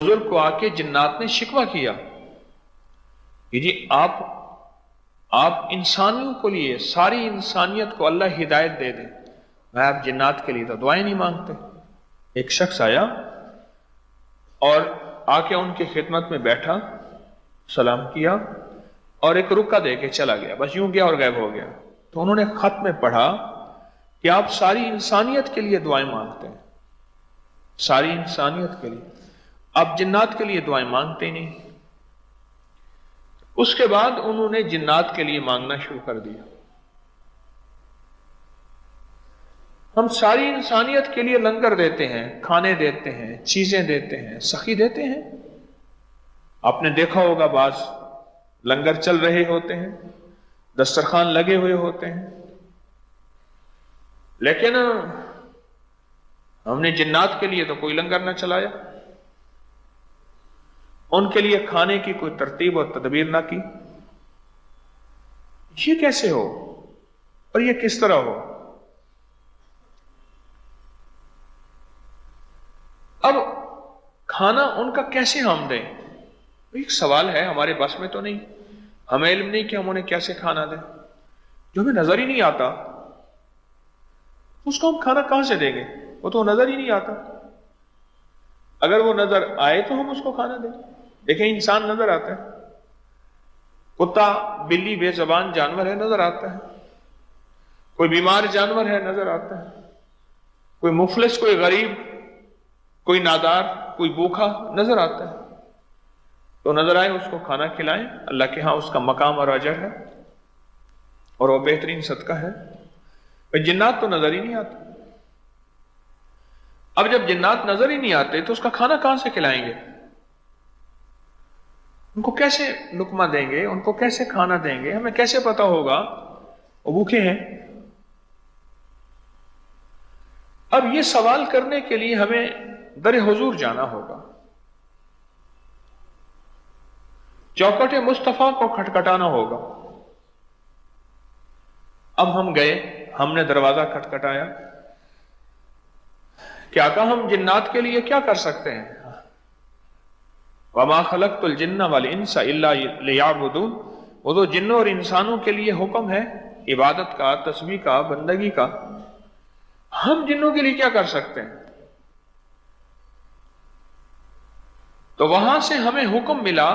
بزرگ کو آ کے جنات نے شکوہ کیا کہ جی آپ انسانیوں کو لیے ساری انسانیت کو اللہ ہدایت دے دیں، میں آپ جنات کے لیے تو دعائیں نہیں مانگتے۔ ایک شخص آیا اور آ کے ان کی خدمت میں بیٹھا، سلام کیا اور ایک رکا دے کے چلا گیا، بس یوں گیا اور غائب ہو گیا۔ تو انہوں نے خط میں پڑھا کہ آپ ساری انسانیت کے لیے دعائیں مانگتے ہیں، ساری انسانیت کے لیے، آپ جنات کے لیے دعائیں مانگتے ہی نہیں۔ اس کے بعد انہوں نے جنات کے لیے مانگنا شروع کر دیا۔ ہم ساری انسانیت کے لیے لنگر دیتے ہیں، کھانے دیتے ہیں، چیزیں دیتے ہیں، سخی دیتے ہیں۔ آپ نے دیکھا ہوگا بعض لنگر چل رہے ہوتے ہیں، دسترخوان لگے ہوئے ہوتے ہیں، لیکن ہم نے جنات کے لیے تو کوئی لنگر نہ چلایا، ان کے لیے کھانے کی کوئی ترتیب اور تدبیر نہ کی۔ یہ کیسے ہو اور یہ کس طرح ہو؟ اب کھانا ان کا کیسے ہم دیں؟ ایک سوال ہے، ہمارے بس میں تو نہیں، ہمیں علم نہیں کہ ہم انہیں کیسے کھانا دیں۔ جو ہمیں نظر ہی نہیں آتا اس کو ہم کھانا کہاں سے دیں گے؟ وہ تو نظر ہی نہیں آتا۔ اگر وہ نظر آئے تو ہم اس کو کھانا دیں۔ دیکھیں انسان نظر آتا ہے، کتا بلی بے زبان جانور ہے، نظر آتا ہے، کوئی بیمار جانور ہے، نظر آتا ہے، کوئی مفلس، کوئی غریب، کوئی نادار، کوئی بھوکا، نظر آتا ہے۔ تو نظر آئے اس کو کھانا کھلائیں، اللہ کے ہاں اس کا مقام اور اجر ہے اور وہ بہترین صدقہ ہے۔ جنات تو نظر ہی نہیں آتے۔ اب جب جنات نظر ہی نہیں آتے تو اس کا کھانا کہاں سے کھلائیں گے؟ ان کو کیسے لقمہ دیں گے؟ ان کو کیسے کھانا دیں گے؟ ہمیں کیسے پتا ہوگا وہ بھوکے ہیں؟ اب یہ سوال کرنے کے لیے ہمیں در حضور جانا ہوگا، چوکھٹ مصطفیٰ کو کھٹکھٹانا ہوگا۔ اب ہم گئے، ہم نے دروازہ کھٹکھٹایا کہ آقا ہم جنات کے لیے کیا کر سکتے ہیں؟ وَمَا خَلَقْتُ الْجِنَّ وَالْإِنسَ إِلَّا لِيَعْبُدُونَ، وہ تو جنوں اور انسانوں کے لیے حکم ہے عبادت کا، تسبیح کا، بندگی کا۔ ہم جنوں کے لیے کیا کر سکتے ہیں؟ تو وہاں سے ہمیں حکم ملا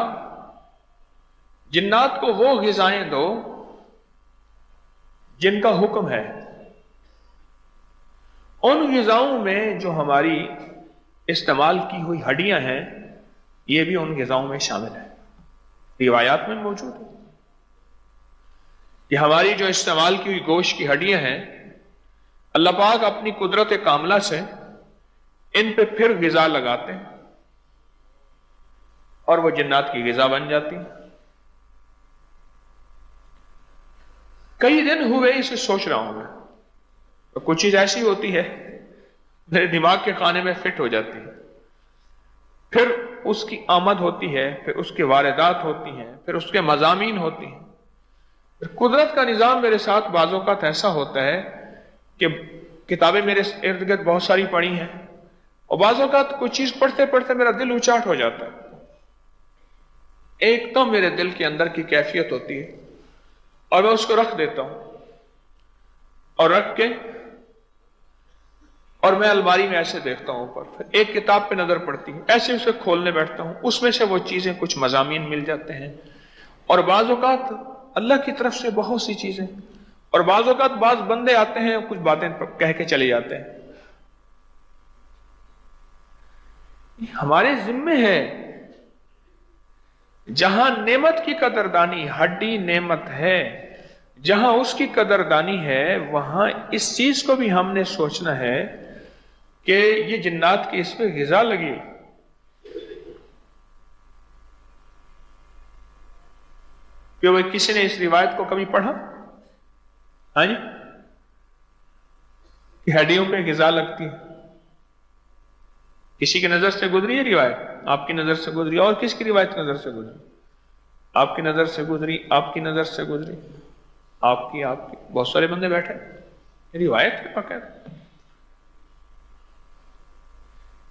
جنات کو وہ غذائیں دو جن کا حکم ہے۔ ان غذاؤں میں جو ہماری استعمال کی ہوئی ہڈیاں ہیں یہ بھی ان غذاؤں میں شامل ہے، روایات میں موجود ہے کہ ہماری جو استعمال کی ہوئی گوشت کی ہڈیاں ہیں اللہ پاک اپنی قدرت کاملہ سے ان پہ پھر غذا لگاتے ہیں اور وہ جنات کی غذا بن جاتی ہیں۔ کئی دن ہوئے اسے سوچ رہا ہوں میں، تو کچھ چیز ایسی ہوتی ہے میرے دماغ کے خانے میں فٹ ہو جاتی ہے، پھر اس کی آمد ہوتی ہے، پھر اس کی واردات ہوتی ہیں، پھر اس کے مضامین ہوتی ہیں، پھر قدرت کا نظام میرے ساتھ بعض اوقات ایسا ہوتا ہے کہ کتابیں میرے ارد گرد بہت ساری پڑھی ہیں اور بعض اوقات کوئی چیز پڑھتے پڑھتے میرا دل اچاٹ ہو جاتا ہے، ایک تو میرے دل کے اندر کی کیفیت ہوتی ہے اور میں اس کو رکھ دیتا ہوں اور رکھ کے اور میں الماری میں ایسے دیکھتا ہوں اوپر، پھر ایک کتاب پہ نظر پڑتی ہے، ایسے اسے کھولنے بیٹھتا ہوں، اس میں سے وہ چیزیں کچھ مضامین مل جاتے ہیں، اور بعض اوقات اللہ کی طرف سے بہت سی چیزیں، اور بعض اوقات بعض بندے آتے ہیں کچھ باتیں کہہ کے چلے جاتے ہیں۔ ہمارے ذمے ہے جہاں نعمت کی قدردانی، ہڈی نعمت ہے، جہاں اس کی قدردانی ہے وہاں اس چیز کو بھی ہم نے سوچنا ہے کہ یہ جنات کی اس پہ غذا لگی۔ کہ وہ کسی نے اس روایت کو کبھی پڑھا؟ ہاں جی، کہ ہڈیوں پہ غذا لگتی ہے، کسی کی نظر سے گزری ہے روایت؟ آپ کی نظر سے گزری؟ اور کس کی روایت نظر سے گزری؟ آپ کی نظر سے گزری، آپ کی نظر سے گزری، آپ کی بہت سارے بندے بیٹھے، روایت کے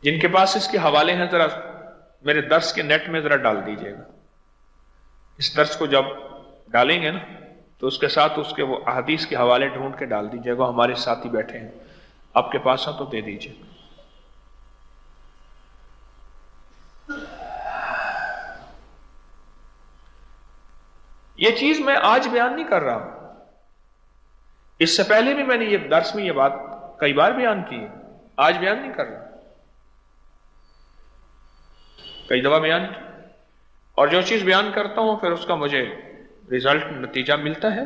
جن کے پاس اس کے حوالے ہیں ذرا میرے درس کے نیٹ میں ذرا ڈال دیجیے گا. اس درس کو جب ڈالیں گے نا تو اس کے ساتھ اس کے وہ احادیث کے حوالے ڈھونڈ کے ڈال دیجیے گا. ہمارے ساتھی بیٹھے ہیں، آپ کے پاس ہیں تو دے دیجیے. یہ چیز میں آج بیان نہیں کر رہا ہوں، اس سے پہلے بھی میں نے یہ درس میں یہ بات کئی بار بیان کی ہے. آج بیان نہیں کر رہا، کئی دفعہ بیان کی. اور جو چیز بیان کرتا ہوں پھر اس کا مجھے رزلٹ نتیجہ ملتا ہے،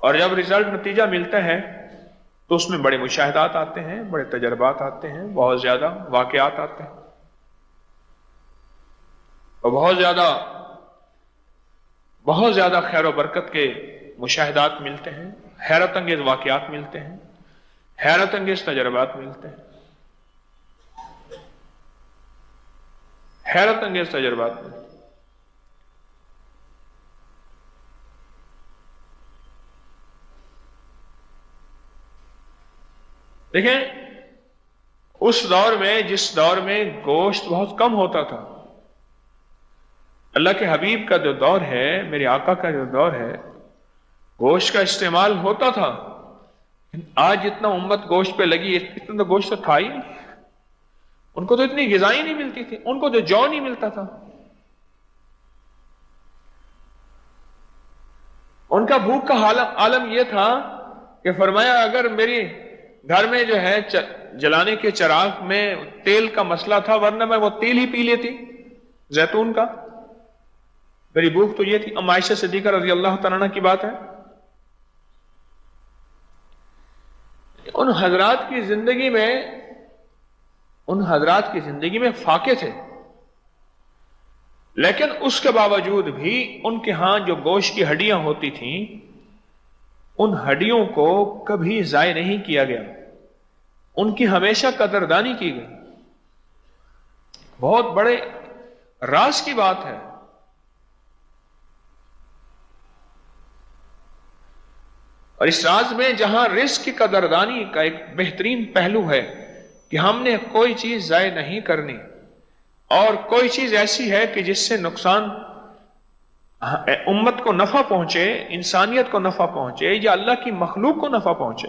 اور جب رزلٹ نتیجہ ملتا ہے تو اس میں بڑے مشاہدات آتے ہیں، بڑے تجربات آتے ہیں، بہت زیادہ واقعات آتے ہیں، اور بہت زیادہ خیر و برکت کے مشاہدات ملتے ہیں، حیرت انگیز واقعات ملتے ہیں، حیرت انگیز تجربات ملتے ہیں، حیرت انگیز تجربات ملتے ہیں. دیکھیں اس دور میں، جس دور میں گوشت بہت کم ہوتا تھا، اللہ کے حبیب کا جو دور ہے، میرے آقا کا جو دور ہے، گوشت کا استعمال ہوتا تھا. آج جتنا امت گوشت پہ لگی، اتنا تو گوشت تو تھا ہی نہیں. ان کو تو اتنی غذائیں نہیں ملتی تھی، ان کو تو جو نہیں ملتا تھا. ان کا بھوک کا عالم یہ تھا کہ فرمایا اگر میری گھر میں جو ہے جلانے کے چراغ میں تیل کا مسئلہ تھا، ورنہ میں وہ تیل ہی پی لیتی زیتون کا. میری بھوک تو یہ تھی. ام عائشہ صدیقہ رضی اللہ تعالیٰ عنہ کی بات ہے، ان حضرات کی زندگی میں فاقے تھے، لیکن اس کے باوجود بھی ان کے ہاں جو گوشت کی ہڈیاں ہوتی تھیں، ان ہڈیوں کو کبھی ضائع نہیں کیا گیا، ان کی ہمیشہ قدردانی کی گئی. بہت بڑے راز کی بات ہے. اور اس راز میں جہاں رزق کی قدردانی کا ایک بہترین پہلو ہے کہ ہم نے کوئی چیز ضائع نہیں کرنی، اور کوئی چیز ایسی ہے کہ جس سے نقصان امت کو نفع پہنچے، انسانیت کو نفع پہنچے، یا اللہ کی مخلوق کو نفع پہنچے،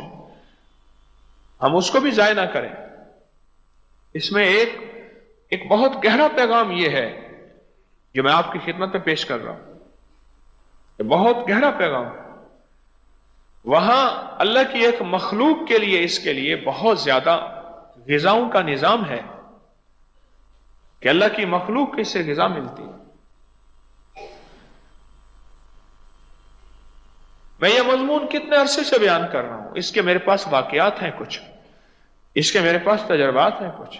ہم اس کو بھی ضائع نہ کریں. اس میں ایک بہت گہرا پیغام یہ ہے جو میں آپ کی خدمت میں پیش کر رہا ہوں. یہ بہت گہرا پیغام. وہاں اللہ کی ایک مخلوق کے لیے، اس کے لیے بہت زیادہ غذاؤں کا نظام ہے کہ اللہ کی مخلوق کس سے غذا ملتی ہے. میں یہ مضمون کتنے عرصے سے بیان کر رہا ہوں. اس کے میرے پاس واقعات ہیں کچھ، اس کے میرے پاس تجربات ہیں کچھ،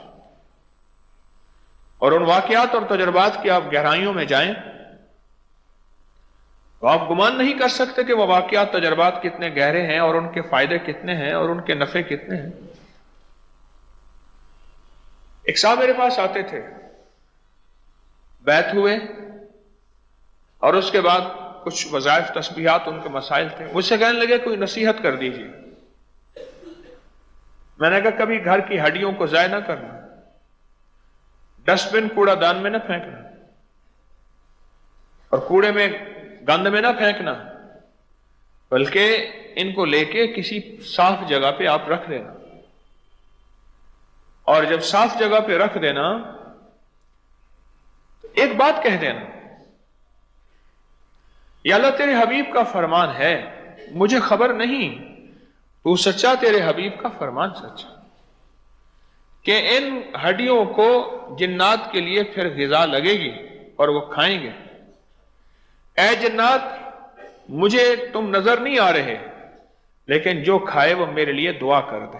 اور ان واقعات اور تجربات کی آپ گہرائیوں میں جائیں تو آپ گمان نہیں کر سکتے کہ وہ واقعات تجربات کتنے گہرے ہیں، اور ان کے فائدے کتنے ہیں، اور ان کے نفع کتنے ہیں. ایک صاحب میرے پاس آتے تھے، بیعت ہوئے، اور اس کے بعد کچھ وظائف تسبیحات ان کے مسائل تھے. مجھ سے کہنے لگے کوئی نصیحت کر دیجیے. میں نے کہا کبھی گھر کی ہڈیوں کو ضائع نہ کرنا، ڈسٹ بن کوڑا دان میں نہ پھینکنا، اور کوڑے میں گند میں نہ پھینکنا، بلکہ ان کو لے کے کسی صاف جگہ پہ آپ رکھ دینا. اور جب صاف جگہ پہ رکھ دینا تو ایک بات کہہ دینا، یا اللہ تیرے حبیب کا فرمان ہے، مجھے خبر نہیں، تو سچا، تیرے حبیب کا فرمان سچا، کہ ان ہڈیوں کو جنات کے لیے پھر غذا لگے گی اور وہ کھائیں گے. اے جنات، مجھے تم نظر نہیں آ رہے، لیکن جو کھائے وہ میرے لیے دعا کر دے.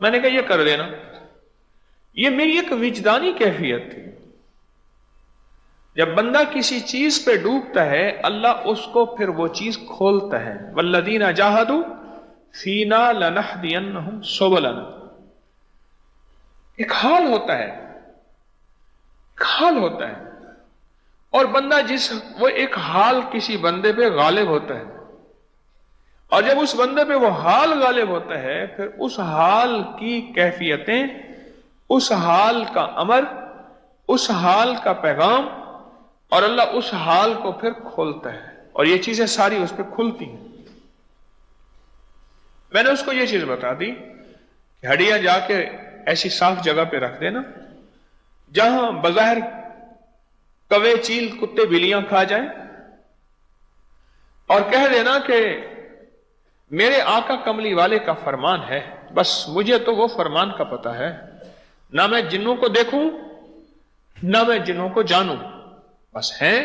میں نے کہا یہ کر دینا. یہ میری ایک وجدانی کیفیت تھی. جب بندہ کسی چیز پہ ڈوبتا ہے، اللہ اس کو پھر وہ چیز کھولتا ہے. والذین جاہدوا فینا لنہدینہم سبلنا. ایک حال ہوتا ہے، ایک حال ہوتا ہے، اور بندہ وہ ایک حال کسی بندے پہ غالب ہوتا ہے، اور جب اس بندے پہ وہ حال غالب ہوتا ہے، پھر اس حال کی کیفیتیں اس حال کا امر، اس حال کا پیغام، اور اللہ اس حال کو پھر کھولتا ہے، اور یہ چیزیں ساری اس پہ کھلتی ہیں۔ میں نے اس کو یہ چیز بتا دی کہ ہڈیاں جا کے ایسی صاف جگہ پہ رکھ دینا جہاں بظاہر کوے، چیل، کتے، بلیاں کھا جائیں، اور کہہ دینا کہ میرے آقا کملی والے کا فرمان ہے، بس مجھے تو وہ فرمان کا پتہ ہے، نہ میں جنوں کو دیکھوں نہ میں جنوں کو جانوں، بس ہیں،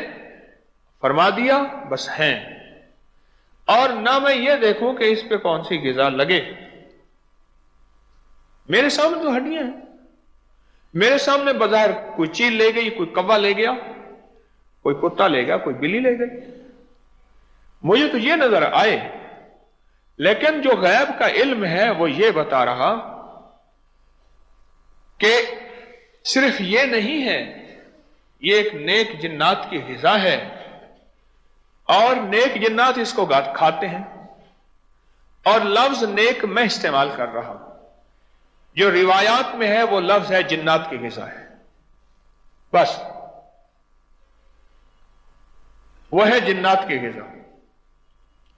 فرما دیا، بس ہیں، اور نہ میں یہ دیکھوں کہ اس پہ کون سی غذا لگے۔ میرے سامنے تو ہڈیاں ہیں، میرے سامنے بظاہر کوئی چیل لے گئی، کوئی کوا لے گیا، کوئی کتا لے گیا، کوئی بلی لے گئی، مجھے تو یہ نظر آئے، لیکن جو غیب کا علم ہے وہ یہ بتا رہا کہ صرف یہ نہیں ہے، یہ ایک نیک جنات کی غذا ہے، اور نیک جنات اس کو کھاتے ہیں، اور لفظ نیک میں استعمال کر رہا ہوں، جو روایات میں ہے وہ لفظ ہے جنات کی غذا ہے، بس وہ ہے جنات کی غذا،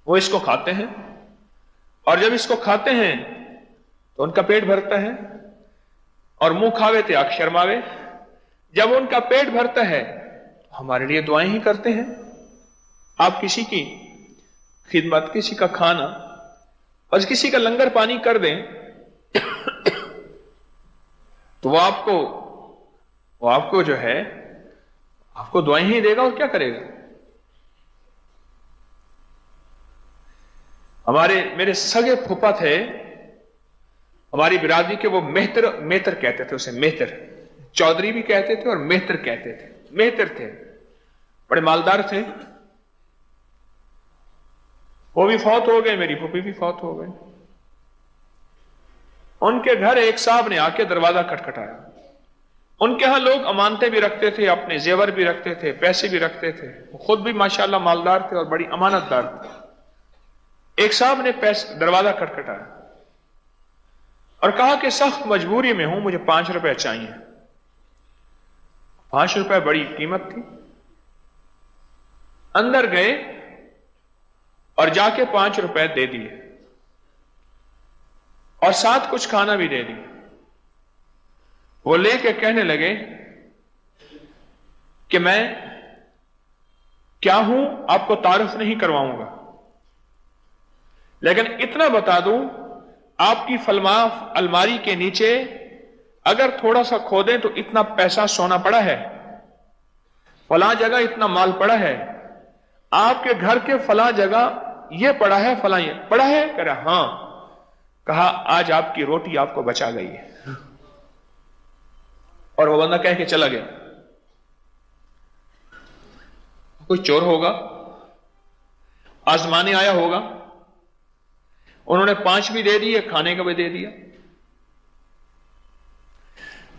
وہ اس کو کھاتے ہیں، اور جب اس کو کھاتے ہیں تو ان کا پیٹ بھرتا ہے، اور منہ کھاوے تے آنکھ شرماوے، جب ان کا پیٹ بھرتا ہے ہمارے لیے دعائیں ہی کرتے ہیں۔ آپ کسی کی خدمت، کسی کا کھانا اور کسی کا لنگر پانی کر دیں تو وہ آپ کو جو ہے آپ کو دعائیں ہی دے گا، اور کیا کرے گا؟ میرے سگے پھوپا تھے ہماری برادری کے، وہ مہتر کہتے تھے اسے، مہتر، چودھری بھی کہتے تھے اور مہتر کہتے تھے، مہتر تھے، بڑے مالدار تھے، وہ بھی فوت ہو گئے، میری پھوپھی بھی فوت ہو گئے۔ ان کے گھر ایک صاحب نے آ کے دروازہ کھٹکھٹایا، ان کے ہاں لوگ امانتیں بھی رکھتے تھے، اپنے زیور بھی رکھتے تھے، پیسے بھی رکھتے تھے، وہ خود بھی ماشاءاللہ مالدار تھے اور بڑی امانت دار تھے۔ ایک صاحب نے دروازہ کھٹکھٹایا اور کہا کہ سخت مجبوری میں ہوں، مجھے 5 روپے چاہیے۔ 5 روپے بڑی قیمت تھی۔ اندر گئے اور جا کے 5 روپے دے دیے، اور ساتھ کچھ کھانا بھی دے دی۔ وہ لے کے کہنے لگے کہ میں کیا ہوں آپ کو تعارف نہیں کرواؤں گا، لیکن اتنا بتا دوں آپ کی فلما الماری کے نیچے اگر تھوڑا سا کھودیں تو اتنا پیسہ سونا پڑا ہے، فلاں جگہ اتنا مال پڑا ہے، آپ کے گھر کے فلاں جگہ یہ پڑا ہے، فلاں یہ پڑا ہے، کہہ رہا ہاں۔ کہا آج آپ کی روٹی آپ کو بچا گئی ہے، اور وہ بندہ کہہ کے چلا گیا۔ کوئی چور ہوگا، آزمانے آیا ہوگا، انہوں نے 5 بھی دے دیے، کھانے کا بھی دے دیا۔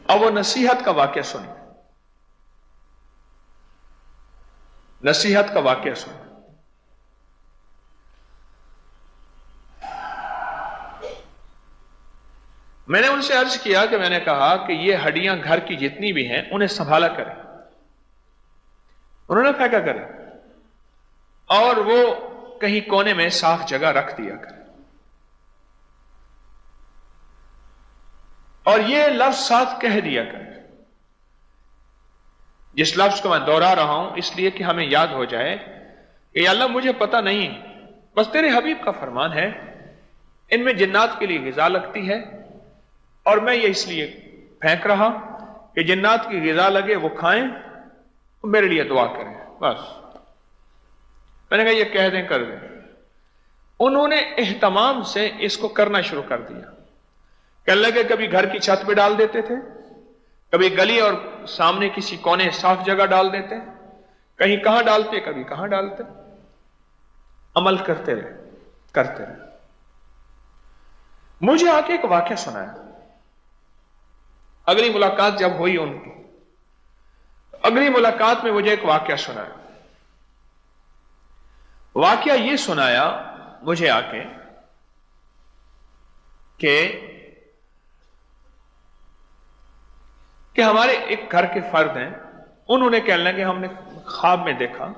اب وہ نصیحت کا واقعہ سنیں، نصیحت کا واقعہ سنیں۔ میں نے ان سے عرض کیا کہ میں نے کہا کہ یہ ہڈیاں گھر کی جتنی بھی ہیں انہیں سنبھالا کریں، انہوں نے پھینکا کریں، اور وہ کہیں کونے میں صاف جگہ رکھ دیا کریں، اور یہ لفظ ساتھ کہہ دیا کریں، جس لفظ کو میں دوہرا رہا ہوں اس لیے کہ ہمیں یاد ہو جائے کہ یا اللہ مجھے پتہ نہیں، بس تیرے حبیب کا فرمان ہے، ان میں جنات کے لیے غذا لگتی ہے، اور میں یہ اس لیے پھینک رہا کہ جنات کی غذا لگے، وہ کھائیں، میرے لیے دعا کریں، بس۔ میں نے کہا یہ کہہ دیں، کر دیں۔ انہوں نے اہتمام سے اس کو کرنا شروع کر دیا، کہ اللہ کے کبھی گھر کی چھت پہ ڈال دیتے تھے، کبھی گلی اور سامنے کسی کونے صاف جگہ ڈال دیتے، کہیں کہاں ڈالتے، کبھی کہاں ڈالتے، عمل کرتے رہے، کرتے رہے۔ مجھے آ کے ایک واقعہ سنایا، اگلی ملاقات جب ہوئی ان کی، اگلی ملاقات میں مجھے ایک واقعہ سنایا۔ واقعہ یہ سنایا مجھے آ کے کہ کہ ہمارے ایک گھر کے فرد ہیں، انہوں نے کہنے لگے ہم نے خواب میں دیکھا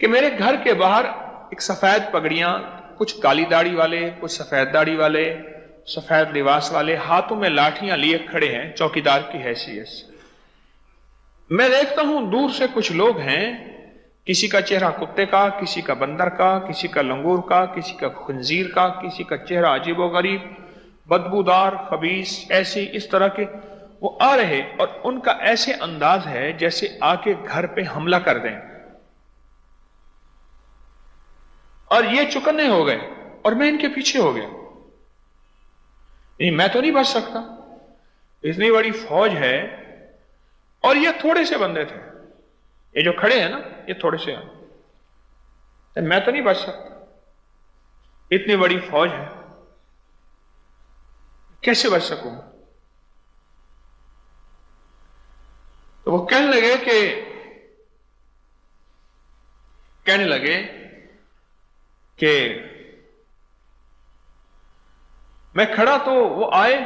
کہ میرے گھر کے باہر ایک سفید پگڑیاں، کچھ کالی داڑھی والے، کچھ سفید داڑھی والے، سفید لباس والے، ہاتھوں میں لاٹھیاں لیے کھڑے ہیں چوکیدار کی حیثیت سے۔ میں دیکھتا ہوں دور سے کچھ لوگ ہیں، کسی کا چہرہ کتے کا، کسی کا بندر کا، کسی کا لنگور کا، کسی کا خنزیر کا، کسی کا چہرہ عجیب و غریب، بدبودار، خبیث، ایسے اس طرح کے وہ آ رہے، اور ان کا ایسے انداز ہے جیسے آ کے گھر پہ حملہ کر دیں، اور یہ چکنے ہو گئے اور میں ان کے پیچھے ہو گیا۔ میں تو نہیں بچ سکتا، اتنی بڑی فوج ہے اور یہ تھوڑے سے بندے تھے، یہ جو کھڑے ہیں نا یہ تھوڑے سے ہیں، میں تو نہیں بچ سکتا، اتنی بڑی فوج ہے، کیسے بچ سکوں؟ تو وہ کہنے لگے کہ میں کھڑا تو وہ آئے،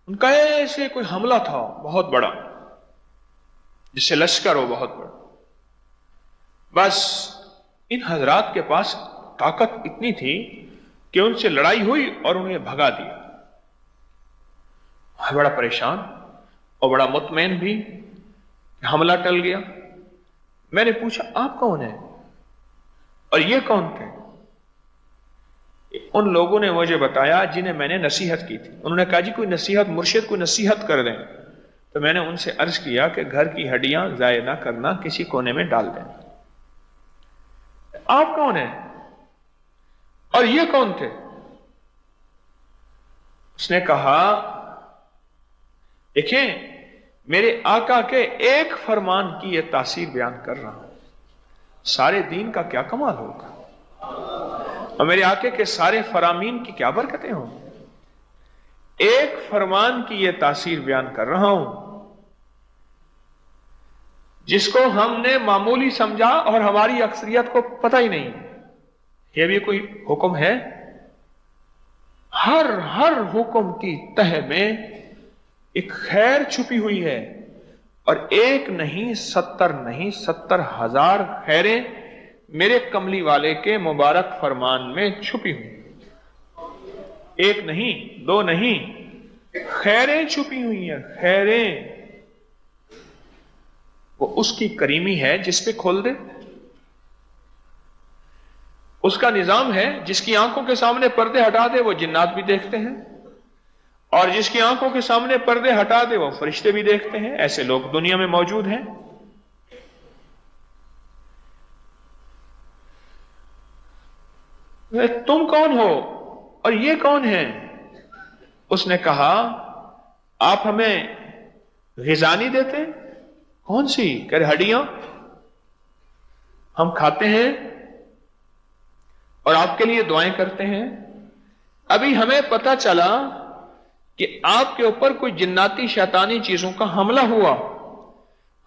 ان کا ایسے کوئی حملہ تھا بہت بڑا، جس سے لشکر ہو بہت بڑا، بس ان حضرات کے پاس طاقت اتنی تھی کہ ان سے لڑائی ہوئی اور انہیں بھگا دیا۔ بڑا پریشان اور بڑا مطمئن بھی، حملہ ٹل گیا۔ میں نے پوچھا آپ کون ہیں اور یہ کون تھے؟ ان لوگوں نے مجھے بتایا جنہیں میں نے نصیحت کی تھی۔ انہوں نے کہا جی کوئی نصیحت، مرشد کوئی نصیحت کر دیں۔ تو میں نے ان سے عرض کیا کہ گھر کی ہڈیاں ضائع نہ کرنا، کسی کونے میں ڈال دیں۔ آپ کون ہیں اور یہ کون تھے؟ اس نے کہا دیکھیں میرے آقا کے ایک فرمان کی یہ تاثیر بیان کر رہا ہوں، سارے دین کا کیا کمال ہوگا، اور میرے آقے کے سارے فرامین کی کیا برکتیں ہوں۔ ایک فرمان کی یہ تاثیر بیان کر رہا ہوں جس کو ہم نے معمولی سمجھا اور ہماری اکثریت کو پتہ ہی نہیں یہ بھی کوئی حکم ہے۔ ہر حکم کی تہ میں ایک خیر چھپی ہوئی ہے، اور ایک نہیں 70 نہیں 70,000 خیریں میرے کملی والے کے مبارک فرمان میں چھپی ہوئی، ایک نہیں دو نہیں، خیریں چھپی ہوئی ہیں، خیریں۔ وہ اس کی کریمی ہے جس پہ کھول دے، اس کا نظام ہے جس کی آنکھوں کے سامنے پردے ہٹا دے وہ جنات بھی دیکھتے ہیں، اور جس کی آنکھوں کے سامنے پردے ہٹا دے وہ فرشتے بھی دیکھتے ہیں۔ ایسے لوگ دنیا میں موجود ہیں۔ تم کون ہو اور یہ کون ہیں؟ اس نے کہا آپ ہمیں غذا نہیں دیتے؟ کون سی؟ کہ ہڈیاں ہم کھاتے ہیں اور آپ کے لیے دعائیں کرتے ہیں۔ ابھی ہمیں پتہ چلا کہ آپ کے اوپر کوئی جناتی شیطانی چیزوں کا حملہ ہوا،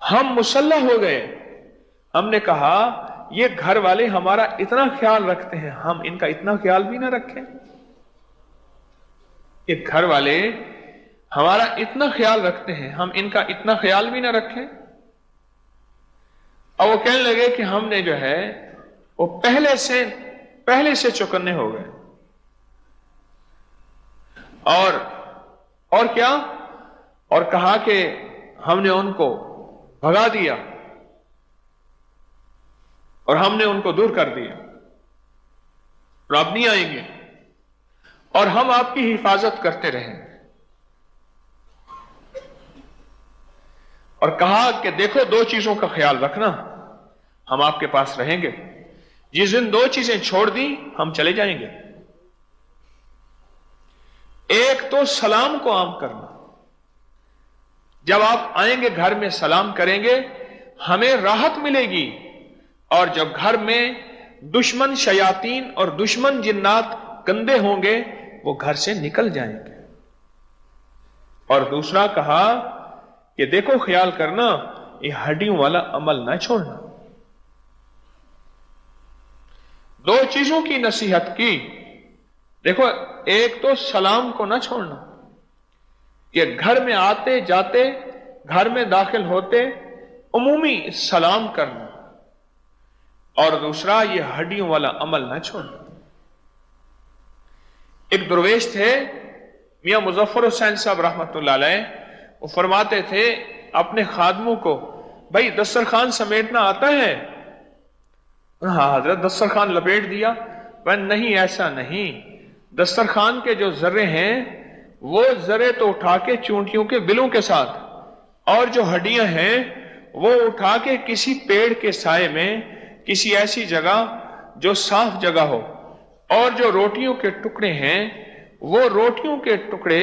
ہم مسلح ہو گئے۔ ہم نے کہا یہ گھر والے ہمارا اتنا خیال رکھتے ہیں، ہم ان کا اتنا خیال بھی نہ رکھیں؟ یہ گھر والے ہمارا اتنا خیال رکھتے ہیں، ہم ان کا اتنا خیال بھی نہ رکھیں؟ اور وہ کہنے لگے کہ ہم نے جو ہے وہ پہلے سے چوکنے ہو گئے، اور کیا؟ اور کہا کہ ہم نے ان کو بھگا دیا اور ہم نے ان کو دور کر دیا، اور آپ نہیں آئیں گے، اور ہم آپ کی حفاظت کرتے رہیں۔ اور کہا کہ دیکھو دو چیزوں کا خیال رکھنا، ہم آپ کے پاس رہیں گے، جس دن دو چیزیں چھوڑ دیں ہم چلے جائیں گے۔ ایک تو سلام کو عام کرنا، جب آپ آئیں گے گھر میں سلام کریں گے ہمیں راحت ملے گی، اور جب گھر میں دشمن شیاطین اور دشمن جنات گندے ہوں گے وہ گھر سے نکل جائیں گے۔ اور دوسرا کہا کہ دیکھو خیال کرنا یہ ہڈیوں والا عمل نہ چھوڑنا۔ دو چیزوں کی نصیحت کی، دیکھو ایک تو سلام کو نہ چھوڑنا، کہ گھر میں آتے جاتے، گھر میں داخل ہوتے عمومی سلام کرنا، اور دوسرا یہ ہڈیوں والا عمل نہ چھوڑنا۔ ایک درویش تھے میاں مظفر حسین صاحب رحمۃ اللہ علیہ، وہ فرماتے تھے اپنے خادموں کو، بھائی دسترخوان سمیٹنا آتا ہے؟ ہاں حضرت، دسترخوان لپیٹ دیا۔ نہیں، ایسا نہیں، دسترخوان کے جو ذرے ہیں وہ ذرے تو اٹھا کے چونٹیوں کے بلوں کے ساتھ، اور جو ہڈیاں ہیں وہ اٹھا کے کسی پیڑ کے سائے میں، کسی ایسی جگہ جو صاف جگہ ہو، اور جو روٹیوں کے ٹکڑے ہیں وہ روٹیوں کے ٹکڑے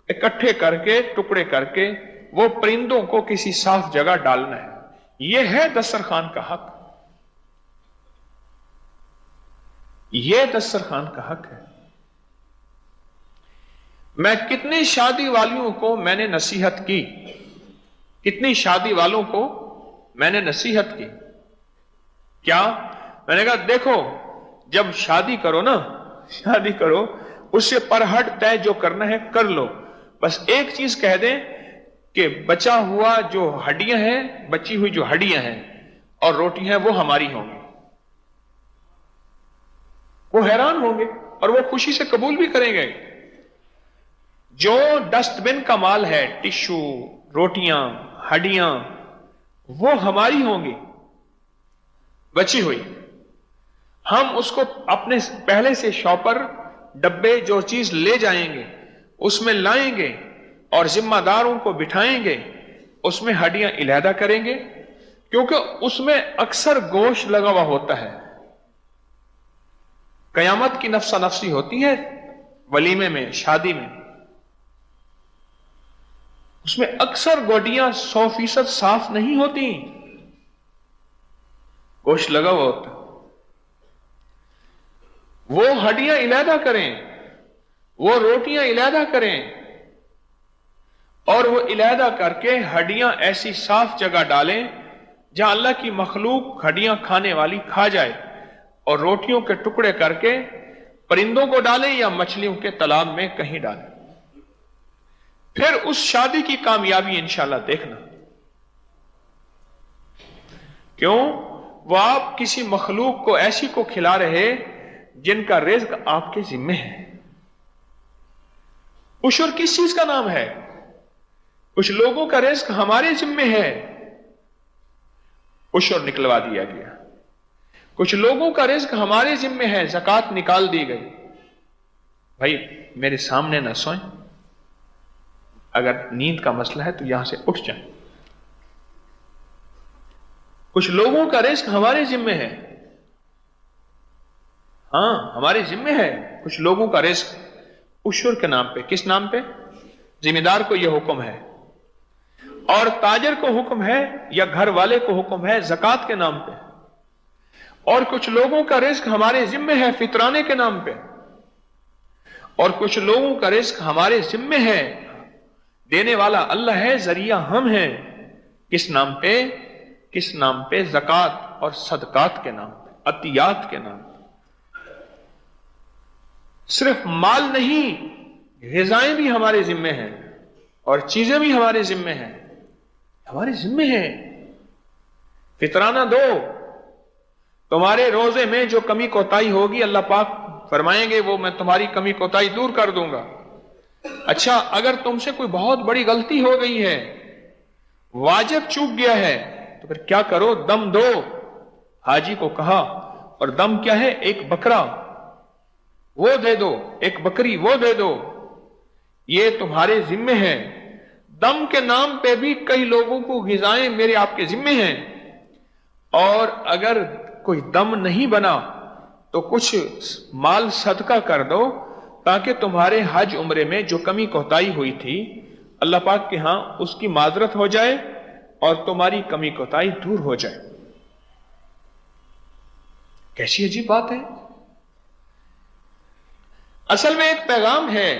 اکٹھے کر کے، ٹکڑے کر کے وہ پرندوں کو کسی صاف جگہ ڈالنا ہے۔ یہ ہے دسترخوان کا حق، یہ دسترخوان کا حق ہے۔ میں کتنی شادی والیوں کو میں نے نصیحت کی، کتنی شادی والوں کو میں نے نصیحت کی، کیا میں نے کہا دیکھو جب شادی کرو نا، شادی کرو اس سے پرہٹ طے جو کرنا ہے کر لو، بس ایک چیز کہہ دیں کہ بچا ہوا جو ہڈیاں ہیں، بچی ہوئی جو ہڈیاں ہیں اور روٹی ہیں وہ ہماری ہوں گی۔ وہ حیران ہوں گے اور وہ خوشی سے قبول بھی کریں گے۔ جو ڈسٹ بن کا مال ہے، ٹشو، روٹیاں، ہڈیاں، وہ ہماری ہوں گی بچی ہوئی۔ ہم اس کو اپنے پہلے سے شاپر ڈبے جو چیز لے جائیں گے اس میں لائیں گے اور ذمہ داروں کو بٹھائیں گے، اس میں ہڈیاں علیحدہ کریں گے، کیونکہ اس میں اکثر گوشت لگا ہوا ہوتا ہے۔ قیامت کی نفسا نفسی ہوتی ہے ولیمے میں، شادی میں، اس میں اکثر گوڈیاں 100% صاف نہیں ہوتی، گوشت لگا ہوا ہوتا ہے۔ وہ ہڈیاں علیحدہ کریں، وہ روٹیاں علیحدہ کریں، اور وہ علیحدہ کر کے ہڈیاں ایسی صاف جگہ ڈالیں جہاں اللہ کی مخلوق ہڈیاں کھانے والی کھا جائے، اور روٹیوں کے ٹکڑے کر کے پرندوں کو ڈالیں یا مچھلیوں کے تالاب میں کہیں ڈالیں۔ پھر اس شادی کی کامیابی انشاءاللہ دیکھنا۔ کیوں؟ وہ آپ کسی مخلوق کو ایسی کو کھلا رہے جن کا رزق آپ کے ذمہ ہے۔ عشر کس چیز کا نام ہے؟ کچھ لوگوں کا رزق ہمارے ذمہ ہے، عشر نکلوا دیا گیا۔ کچھ لوگوں کا رزق ہمارے ذمہ ہے، زکوٰۃ نکال دی گئی۔ بھائی میرے سامنے نہ سوئیں، اگر نیند کا مسئلہ ہے تو یہاں سے اٹھ جائیں۔ کچھ لوگوں کا رزق ہمارے ذمہ ہے، ہاں ہمارے ذمہ ہے کچھ لوگوں کا رزق، عشر کے نام پہ۔ کس نام پہ؟ ذمہ دار کو یہ حکم ہے، اور تاجر کو حکم ہے یا گھر والے کو حکم ہے زکوٰۃ کے نام پہ۔ اور کچھ لوگوں کا رزق ہمارے ذمہ ہے فطرانے کے نام پہ، اور کچھ لوگوں کا رزق ہمارے ذمہ ہے، دینے والا اللہ ہے، ذریعہ ہم ہیں۔ کس نام پہ؟ کس نام پہ؟ زکوٰۃ اور صدقات کے نام پہ، عطیات کے نام پہ۔ صرف مال نہیں، غذائیں بھی ہمارے ذمہ ہیں اور چیزیں بھی ہمارے ذمہ ہیں، ہمارے ذمہ ہیں۔ فطرانہ دو، تمہارے روزے میں جو کمی کوتاہی ہوگی اللہ پاک فرمائیں گے وہ میں تمہاری کمی کوتاہی دور کر دوں گا۔ اچھا اگر تم سے کوئی بہت بڑی غلطی ہو گئی ہے، واجب چوک گیا ہے، تو پھر کیا کرو؟ دم دو۔ حاجی کو کہا، اور دم کیا ہے؟ ایک بکرا وہ دے دو، ایک بکری وہ دے دو، یہ تمہارے ذمہ ہے۔ دم کے نام پہ بھی کئی لوگوں کو غذائیں میرے آپ کے ذمہ ہیں، اور اگر کوئی دم نہیں بنا تو کچھ مال صدقہ کر دو تاکہ تمہارے حج عمرے میں جو کمی کوتاہی ہوئی تھی اللہ پاک کے ہاں اس کی معذرت ہو جائے اور تمہاری کمی کوتاہی دور ہو جائے۔ کیسی عجیب بات ہے! اصل میں ایک پیغام ہے،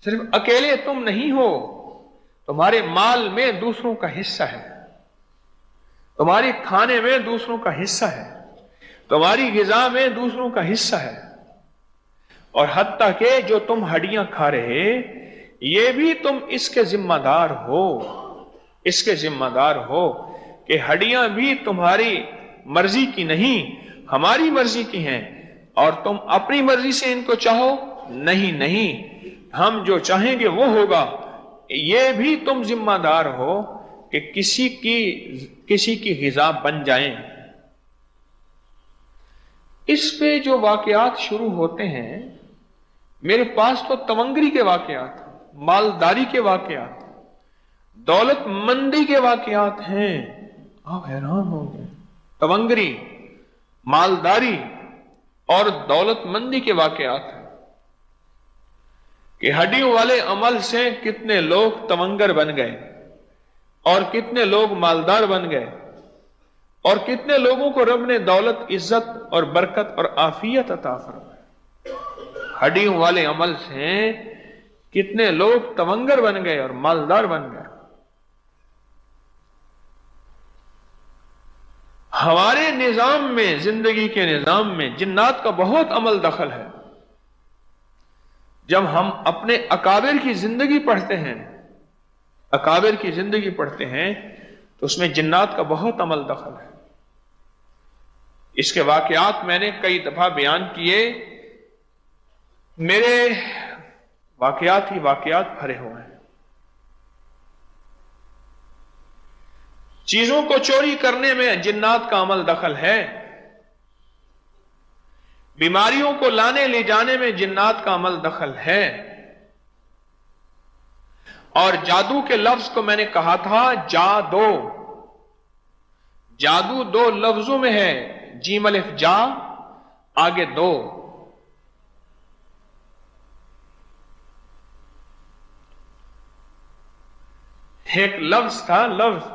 صرف اکیلے تم نہیں ہو، تمہارے مال میں دوسروں کا حصہ ہے، تمہاری کھانے میں دوسروں کا حصہ ہے، تمہاری غذا میں دوسروں کا حصہ ہے، اور حتیٰ کہ جو تم ہڈیاں کھا رہے یہ بھی تم اس کے ذمہ دار ہو، اس کے ذمہ دار ہو کہ ہڈیاں بھی تمہاری مرضی کی نہیں، ہماری مرضی کی ہیں، اور تم اپنی مرضی سے ان کو چاہو نہیں، نہیں، ہم جو چاہیں گے وہ ہوگا۔ یہ بھی تم ذمہ دار ہو کہ کسی کی غذا بن جائیں۔ اس پہ جو واقعات شروع ہوتے ہیں، میرے پاس تو تونگری کے واقعات، مالداری کے واقعات، دولت مندی کے واقعات ہیں۔ آپ حیران ہو گئے، تونگری، مالداری اور دولت مندی کے واقعات ہیں کہ ہڈیوں والے عمل سے کتنے لوگ تونگر بن گئے اور کتنے لوگ مالدار بن گئے، اور کتنے لوگوں کو رب نے دولت، عزت اور برکت اور عافیت عطا فرمائی۔ ہڈیوں والے عمل سے کتنے لوگ تونگر بن گئے اور مالدار بن گئے۔ ہمارے نظام میں، زندگی کے نظام میں جنات کا بہت عمل دخل ہے۔ جب ہم اپنے اکابر کی زندگی پڑھتے ہیں، اکابر کی زندگی پڑھتے ہیں تو اس میں جنات کا بہت عمل دخل ہے۔ اس کے واقعات میں نے کئی دفعہ بیان کیے، میرے واقعات ہی واقعات بھرے ہوئے ہیں۔ چیزوں کو چوری کرنے میں جنات کا عمل دخل ہے، بیماریوں کو لانے لے جانے میں جنات کا عمل دخل ہے، اور جادو کے لفظ کو میں نے کہا تھا جادو، جادو دو لفظوں میں ہے، جیم الف جا، آگے دو۔ ایک لفظ تھا، لفظ،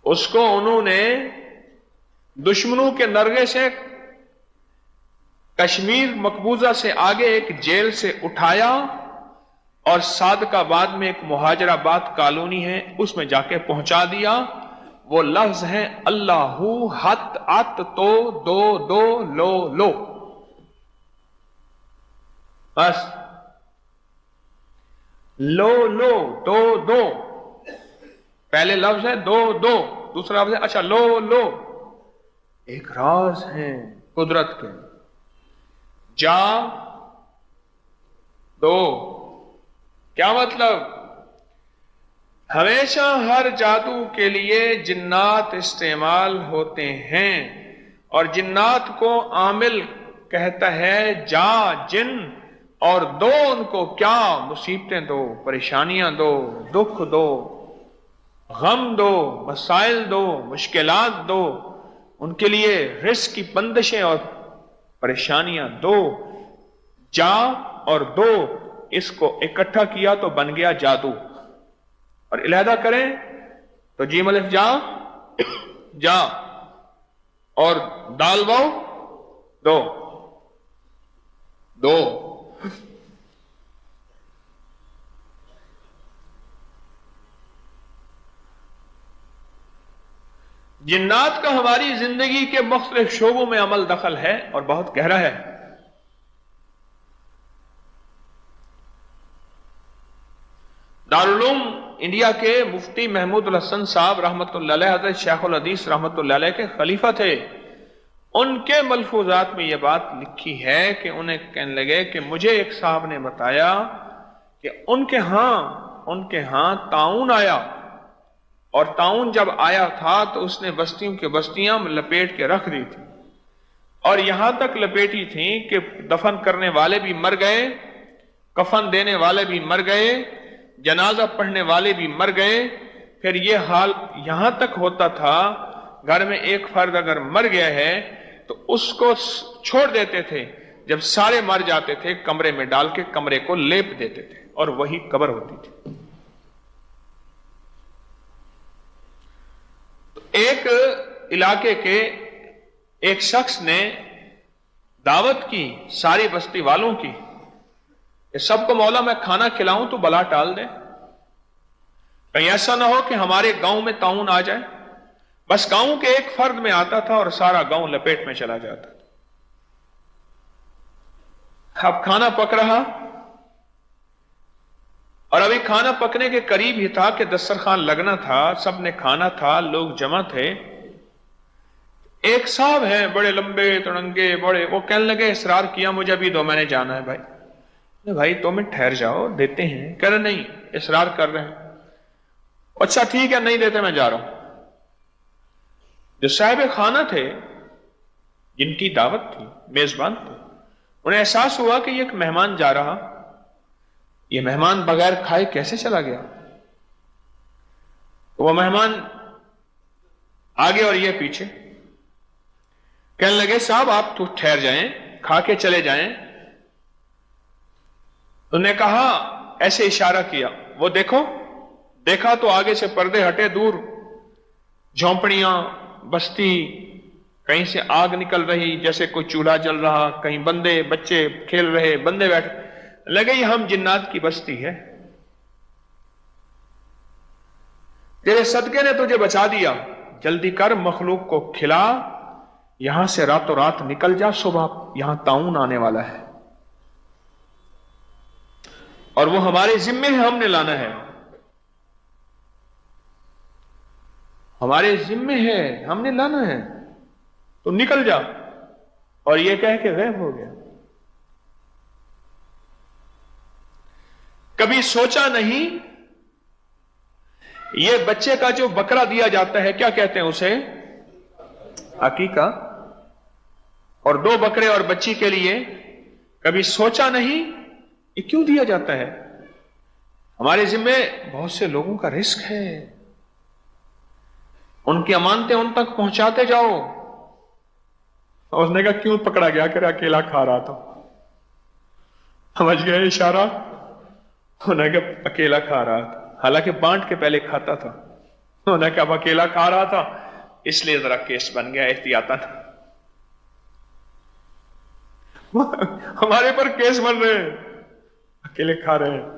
اس کو انہوں نے دشمنوں کے نرغے سے کشمیر مقبوضہ سے آگے ایک جیل سے اٹھایا اور صادق آباد میں ایک مہاجر آباد کالونی ہے، اس میں جا کے پہنچا دیا۔ وہ لفظ ہے اللہ ہت ات تو دو دو لو لو، بس لو لو دو دو، پہلے لفظ ہے دو دو، دوسرا لفظ ہے اچھا لو لو۔ ایک راز ہے قدرت کے، جا دو، کیا مطلب؟ ہمیشہ ہر جادو کے لیے جنات استعمال ہوتے ہیں، اور جنات کو عامل کہتا ہے جا جن، اور دو ان کو کیا؟ مصیبتیں دو، پریشانیاں دو، دکھ دو، غم دو، مسائل دو، مشکلات دو، ان کے لیے رزق کی بندشیں اور پریشانیاں دو۔ جا اور دو، اس کو اکٹھا کیا تو بن گیا جادو، اور علیحدہ کریں تو جیم الف جا، جا، اور دال واو دو، دو۔ جنات کا ہماری زندگی کے مختلف شعبوں میں عمل دخل ہے اور بہت گہرا ہے۔ دارالعلوم انڈیا کے مفتی محمود الحسن صاحب رحمۃ اللہ علیہ، حضرت شیخ الحدیث رحمۃ اللہ علیہ کے خلیفہ تھے۔ ان کے ملفوظات میں یہ بات لکھی ہے کہ انہیں کہنے لگے کہ مجھے ایک صاحب نے بتایا کہ ان کے ہاں طاعون آیا، اور طاعون جب آیا تھا تو اس نے بستیوں کے بستیاں لپیٹ کے رکھ دی تھی، اور یہاں تک لپیٹی تھیں کہ دفن کرنے والے بھی مر گئے، کفن دینے والے بھی مر گئے، جنازہ پڑھنے والے بھی مر گئے۔ پھر یہ حال یہاں تک ہوتا تھا، گھر میں ایک فرد اگر مر گیا ہے تو اس کو چھوڑ دیتے تھے، جب سارے مر جاتے تھے کمرے میں ڈال کے کمرے کو لیپ دیتے تھے، اور وہی قبر ہوتی تھی۔ ایک علاقے کے ایک شخص نے دعوت کی ساری بستی والوں کی کہ سب کو مولا میں کھانا کھلاؤں تو بلا ٹال دے، کہیں ایسا نہ ہو کہ ہمارے گاؤں میں طاعون آ جائے۔ بس گاؤں کے ایک فرد میں آتا تھا اور سارا گاؤں لپیٹ میں چلا جاتا تھا۔ اب کھانا پک رہا، اور ابھی کھانا پکنے کے قریب ہی تھا کہ دسترخوان لگنا تھا، سب نے کھانا تھا، لوگ جمع تھے. ایک صاحب ہیں بڑے لمبے تڑنگے بڑے، وہ کہنے لگے، اصرار کیا مجھے ابھی دو، میں نے جانا ہے. بھائی 2 منٹ ٹھہر جاؤ، دیتے ہیں. کہہ رہے نہیں، اصرار کر رہے ہیں. اچھا ٹھیک ہے، نہیں دیتے، میں جا رہا ہوں. جو صاحب خانہ تھے، جن کی دعوت تھی، میزبان تھے، انہیں احساس ہوا کہ یہ ایک مہمان جا رہا، یہ مہمان بغیر کھائے کیسے چلا گیا. وہ مہمان آگے اور یہ پیچھے. کہنے لگے صاحب آپ تو ٹھہر جائیں، کھا کے چلے جائیں. انہوں نے کہا، ایسے اشارہ کیا، وہ دیکھو. دیکھا تو آگے سے پردے ہٹے، دور جھونپڑیاں، بستی، کہیں سے آگ نکل رہی جیسے کوئی چولہا جل رہا، کہیں بندے بچے کھیل رہے، بندے بیٹھے. لگے یہ ہم جنات کی بستی ہے. تیرے صدقے نے تجھے بچا دیا، جلدی کر مخلوق کو کھلا، یہاں سے راتوں رات نکل جا، صبح یہاں طاعون آنے والا ہے اور وہ ہمارے ذمے ہے، ہم نے لانا ہے. ہمارے ذمے ہے، ہم نے لانا ہے، تو نکل جا. اور یہ کہہ کے غائب ہو گیا. کبھی سوچا نہیں، یہ بچے کا جو بکرا دیا جاتا ہے، کیا کہتے ہیں اسے؟ عقیقہ. اور 2 بکرے اور بچی کے لیے کبھی سوچا نہیں یہ کیوں دیا جاتا ہے؟ ہمارے ذمے بہت سے لوگوں کا رزق ہے، ان کی امانتیں ان تک پہنچاتے جاؤ. اور اس نے کہا کیوں پکڑا گیا؟ کہ اکیلا کھا رہا تھا. سمجھ گئے اشارہ؟ انہوں نے کہا اکیلا کھا رہا تھا، حالانکہ بانٹ کے پہلے کھاتا تھا. انہوں نے کہا اب اکیلا کھا رہا تھا اس لیے ذرا کیس بن گیا، احتیاطاً. ہمارے پر کیس بن رہے ہیں، اکیلے کھا رہے ہیں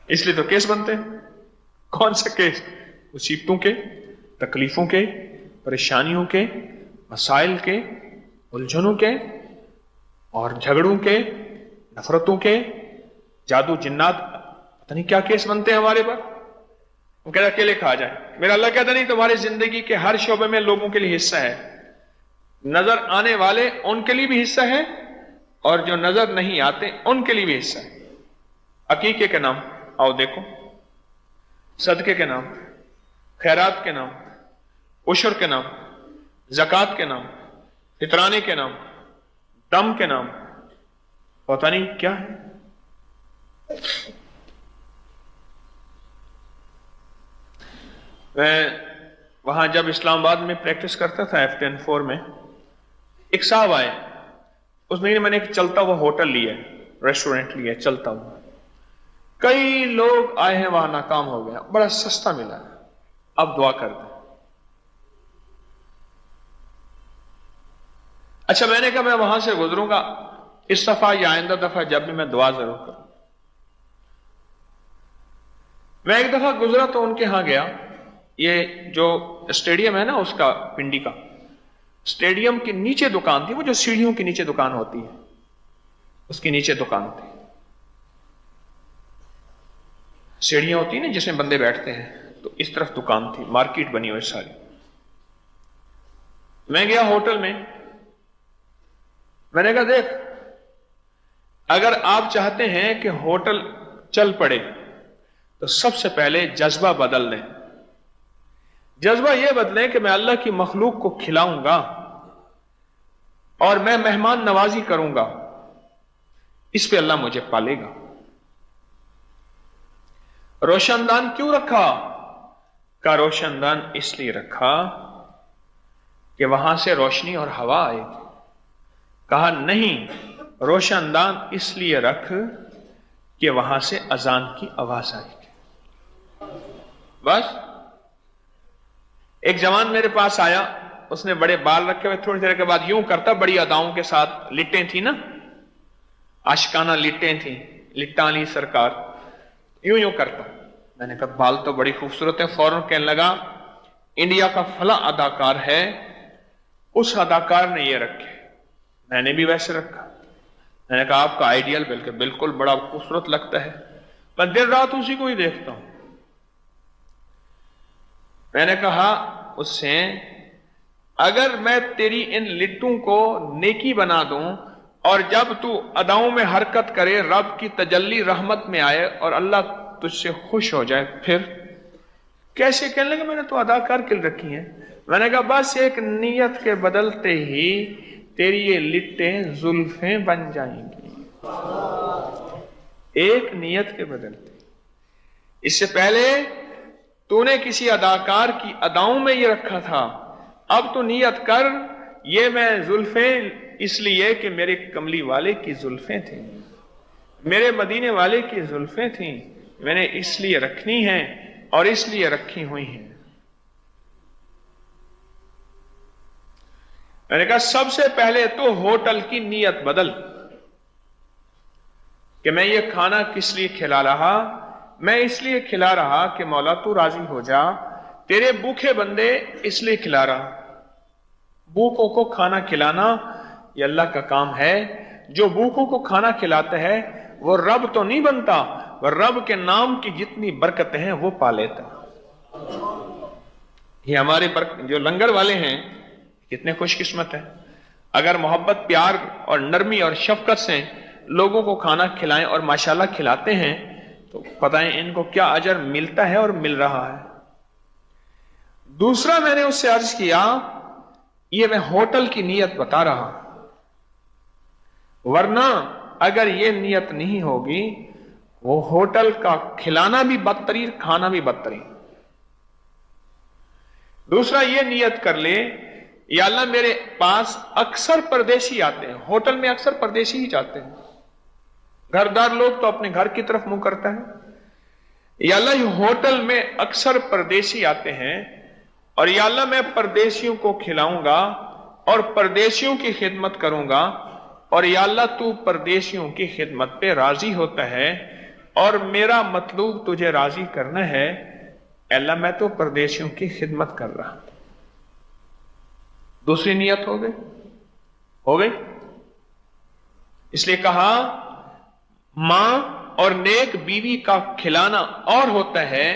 اس لیے تو کیس بنتے ہیں. کون سے کیس؟ مصیبتوں کے، تکلیفوں کے، پریشانیوں کے، مسائل کے، الجھنوں کے اور جھگڑوں کے، نفرتوں کے، جادو جنات، پتہ نہیں کیا کیس بنتے ہیں ہمارے پر. وہ کہتا اکیلے کھا جائے. میرا اللہ کہتا نہیں، تمہاری زندگی کے ہر شعبے میں لوگوں کے لیے حصہ ہے. نظر آنے والے ان کے لیے بھی حصہ ہے اور جو نظر نہیں آتے ان کے لیے بھی حصہ ہے. عقیقے کے نام آؤ دیکھو، صدقے کے نام، خیرات کے نام، عشر کے نام، زکوٰۃ کے نام، فطرانے کے نام، دم کے نام، پتہ نہیں کیا ہے. میں وہاں جب اسلام آباد میں پریکٹس کرتا تھا F104 میں، ایک صاحب آئے. اس مہینے میں نے ایک چلتا ہوا ہوٹل لیا، ریسٹورینٹ لیا چلتا ہوا. کئی لوگ آئے ہیں وہاں، ناکام ہو گیا، بڑا سستا ملا. اب دعا کر دیں. اچھا میں نے کہا میں وہاں سے گزروں گا، اس دفعہ یا آئندہ دفعہ جب بھی میں دعا ضرور کروں. میں ایک دفعہ گزرا تو ان کے ہاں گیا. یہ جو اسٹیڈیم ہے نا اس کا، پنڈی کا اسٹیڈیم کے نیچے دکان تھی، وہ جو سیڑھیوں کے نیچے دکان ہوتی ہے اس کے نیچے دکان تھی. سیڑھیاں ہوتی ہیں نا جس میں بندے بیٹھتے ہیں، تو اس طرف دکان تھی، مارکیٹ بنی ہوئی ساری. میں گیا ہوٹل میں نے کہا دیکھ، اگر آپ چاہتے ہیں کہ ہوٹل چل پڑے تو سب سے پہلے جذبہ بدل لیں. جذبہ یہ بدلیں کہ میں اللہ کی مخلوق کو کھلاؤں گا اور میں مہمان نوازی کروں گا، اس پہ اللہ مجھے پالے گا. روشن دان کیوں رکھا؟ کا روشن دان اس لیے رکھا کہ وہاں سے روشنی اور ہوا آئے گی. کہا نہیں، روشن دان اس لیے رکھ کہ وہاں سے اذان کی آواز آئے گی. بس. ایک جوان میرے پاس آیا، اس نے بڑے بال رکھے ہوئے، تھوڑی دیر کے بعد یوں کرتا، بڑی اداؤں کے ساتھ، لٹیں تھیں نا، عاشقانہ لٹیں تھیں، لٹاں لی سرکار، یوں یوں کرتا. میں نے کہا بال تو بڑی خوبصورت ہے. فوراً کہنے لگا انڈیا کا فلاں اداکار ہے، اس اداکار نے یہ رکھے. میں نے بھی ویسے رکھا. میں نے کہا آپ کا آئیڈیل بالکل بڑا خوبصورت لگتا ہے، میں دن رات اسی کو ہی دیکھتا ہوں۔ میں نے کہا اس سے اگر میں تیری ان لٹوں کو نیکی بنا دوں اور جب تو اداؤں میں حرکت کرے رب کی تجلی رحمت میں آئے اور اللہ تجھ سے خوش ہو جائے، پھر کیسے؟ کہنے لگے میں نے تو ادا کر کے رکھی ہیں۔ میں نے کہا بس ایک نیت کے بدلتے ہی تیری یہ لٹیں زلفیں بن جائیں گی، ایک نیت کے بدلتے۔ اس سے پہلے تو نے کسی اداکار کی اداؤں میں یہ رکھا تھا، اب تو نیت کر یہ میں زلفیں اس لیے کہ میرے کملی والے کی زلفیں تھیں، میرے مدینے والے کی زلفیں تھیں، میں نے اس لیے رکھنی ہیں اور اس لیے رکھی ہوئی ہیں۔ میں نے کہا سب سے پہلے تو ہوٹل کی نیت بدل کہ میں یہ کھانا کس لیے کھلا رہا، میں اس لیے کھلا رہا کہ مولا تو راضی ہو جا، تیرے بھوکے بندے اس لیے کھلا رہا۔ بھوکوں کو کھانا کھلانا یہ اللہ کا کام ہے، جو بھوکوں کو کھانا کھلاتا ہے وہ رب تو نہیں بنتا، وہ رب کے نام کی جتنی برکتیں ہیں وہ پا لیتا۔ یہ ہمارے جو لنگر والے ہیں کتنے خوش قسمت ہیں، اگر محبت پیار اور نرمی اور شفقت سے لوگوں کو کھانا کھلائیں اور ماشاءاللہ کھلاتے ہیں تو بتائیں ان کو کیا اجر ملتا ہے اور مل رہا ہے۔ دوسرا میں نے اس سے عرض کیا یہ میں ہوٹل کی نیت بتا رہا، ورنہ اگر یہ نیت نہیں ہوگی وہ ہوٹل کا کھلانا بھی بدترین، کھانا بھی بدترین۔ دوسرا یہ نیت کر لے یا اللہ میرے پاس اکثر پردیسی آتے ہیں، ہوٹل میں اکثر پردیسی ہی جاتے ہیں، گھردار لوگ تو اپنے گھر کی طرف منہ کرتا ہے، یا اللہ یہ ہوٹل میں اکثر پردیسی آتے ہیں اور یا اللہ میں پردیسیوں کو کھلاؤں گا اور پردیسیوں کی خدمت کروں گا، اور یا اللہ تو پردیسیوں کی خدمت پہ راضی ہوتا ہے اور میرا مطلوب تجھے راضی کرنا ہے، اے اللہ میں تو پردیسیوں کی خدمت کر رہا۔ دوسری نیت ہو گئی۔ اس لیے کہا ماں اور نیک بیوی کا کھلانا اور ہوتا ہے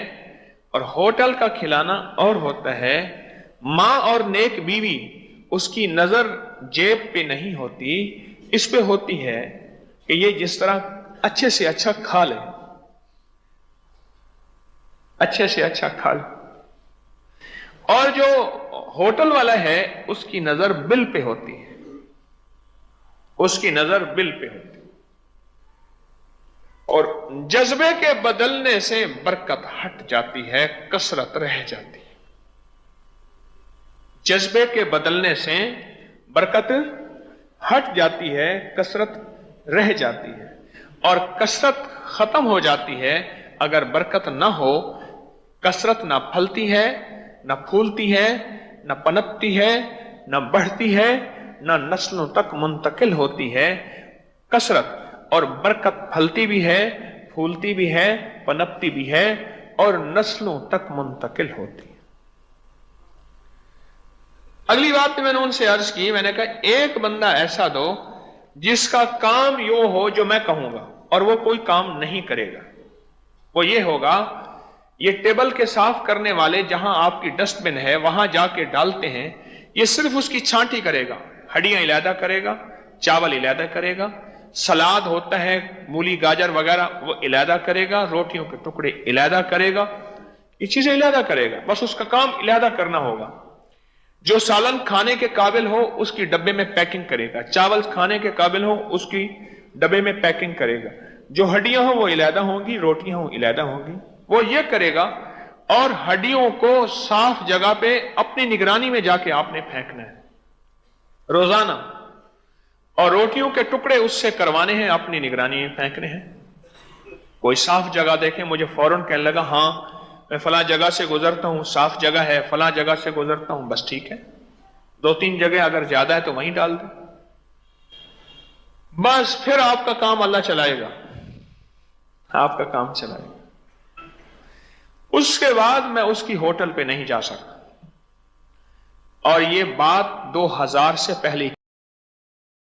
اور ہوٹل کا کھلانا اور ہوتا ہے۔ ماں اور نیک بیوی اس کی نظر جیب پہ نہیں ہوتی، اس پہ ہوتی ہے کہ یہ جس طرح اچھے سے اچھا کھا لے، اچھے سے اچھا کھا لے۔ اور جو ہوٹل والا ہے اس کی نظر بل پہ ہوتی ہے، اس کی نظر بل پہ ہوتی ہے۔ اور جذبے کے بدلنے سے برکت ہٹ جاتی ہے، کثرت رہ جاتی ہے۔ جذبے کے بدلنے سے برکت ہٹ جاتی ہے، کثرت رہ جاتی ہے، اور کثرت ختم ہو جاتی ہے اگر برکت نہ ہو۔ کثرت نہ پھلتی ہے، نہ پھولتی ہے، نہ پنپتی ہے، نہ بڑھتی ہے، نہ نسلوں تک منتقل ہوتی ہے۔ کثرت اور برکت پھلتی بھی ہے، پھولتی بھی ہے، پنپتی بھی ہے اور نسلوں تک منتقل ہوتی ہے۔ اگلی بات میں نے ان سے عرض کی، میں نے کہا ایک بندہ ایسا دو جس کا کام یوں ہو جو میں کہوں گا اور وہ کوئی کام نہیں کرے گا۔ وہ یہ ہوگا یہ ٹیبل کے صاف کرنے والے جہاں آپ کی ڈسٹ بن ہے وہاں جا کے ڈالتے ہیں، یہ صرف اس کی چھانٹی کرے گا، ہڈیاں علیحدہ کرے گا، چاول علیحدہ کرے گا، سلاد ہوتا ہے مولی گاجر وغیرہ وہ علیحدہ کرے گا، روٹیوں کے ٹکڑے علیحدہ کرے گا، یہ چیزیں علیحدہ کرے گا، بس اس کا کام علیحدہ کرنا ہوگا۔ جو سالن کھانے کے قابل ہو اس کی ڈبے میں پیکنگ کرے گا، چاول کھانے کے قابل ہو اس کی ڈبے میں پیکنگ کرے گا، جو ہڈیاں ہوں وہ علیحدہ ہوں گی، روٹیاں ہوں علیحدہ ہوں گی، وہ یہ کرے گا۔ اور ہڈیوں کو صاف جگہ پہ اپنی نگرانی میں جا کے آپ نے پھینکنا ہے روزانہ، اور روٹیوں کے ٹکڑے اس سے کروانے ہیں، اپنی نگرانی میں پھینکنے ہیں۔ کوئی صاف جگہ دیکھیں مجھے فوراً کہنے لگا ہاں میں فلاں جگہ سے گزرتا ہوں، صاف جگہ ہے، فلاں جگہ سے گزرتا ہوں، بس ٹھیک ہے، 2-3 جگہ اگر زیادہ ہے تو وہیں ڈال دیں، بس پھر آپ کا کام اللہ چلائے گا، آپ کا کام چلائے گا۔ اس کے بعد میں اس کی ہوٹل پہ نہیں جا سکتا، اور یہ بات 2000 سے پہلے